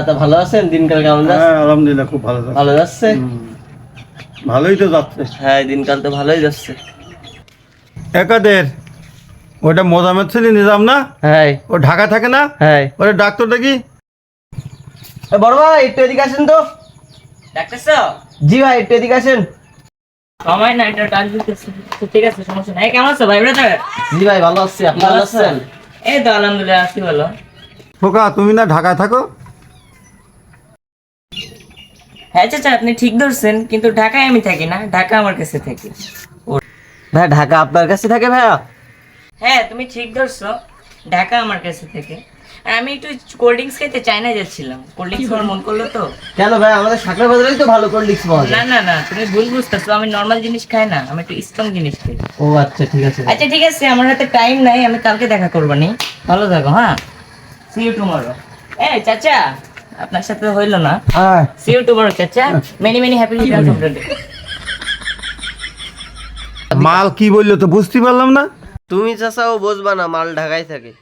তা ভালো আছেন? দিনকাল কেমন যাচ্ছে? হ্যাঁ আলহামদুলিল্লাহ খুব ভালো যাচ্ছে। ভালো যাচ্ছে? ভালোই তো যাচ্ছে। হ্যাঁ দিনকাল তো ভালোই যাচ্ছে। একাদের ওটা মোজামের ছেলে নিজাম না? হ্যাঁ ও ঢাকা থাকে না? হ্যাঁ। ওটা ডাক্তার দেখি। বড় ভাই একটু এদিকে আসেন তো। ডাক্তার সাহেব, জি ভাই একটু এদিকে আসেন। সময় না, এটা ডাক দিতেছি। ঠিক আছে, সমস্যা নাই। কেমন আছো ভাই ব্রাদার? জি ভাই ভালো আছি, আপনি ভালো আছেন? এই তো আলহামদুলিল্লাহ আছি ভালো। খোকা তুমি না ঢাকায় থাকো? হ্যাঁ চাচা, আপনি ঠিক ধরছেন, কিন্তু ঢাকায় আমি থাকি না, ঢাকা আমার কাছে থাকি। ভাই ঢাকা আপনার কাছে থাকে ভাইয়া? হ্যাঁ তুমি ঠিক ধরছো, ঢাকা আমার কাছে থেকে। আর আমি একটু কোল্ড ড্রিঙ্কস খেতে চায়না যাচ্ছিলাম, কোল্ড ড্রিঙ্কস খাওয়ার মন করলো তো। কেন ভাই, আমাদের শাকরা বাজারেই তো ভালো কোল্ড ড্রিঙ্কস পাওয়া না যায়। না না, তুমি ভুল বুঝতেছো, আমি নর্মাল জিনিস খাই না, আমি একটু স্ট্রং জিনিস খাই। ও আচ্ছা ঠিক আছে। আচ্ছা ঠিক আছে, আমার হাতে টাইম নাই, আমি কালকে দেখা করবো নি। ভালো থাকো, হ্যাঁ। See you tomorrow. এই চাচা, আপনার সাথে হইলো না। হ্যাঁ সি ইউ টুমরো চাচা। Many many happy returns of the day. মাল কি বললো তো বুঝতে পারলাম না। তুমি চাচাও বুঝবা না, মাল ঢাকায় থাকে।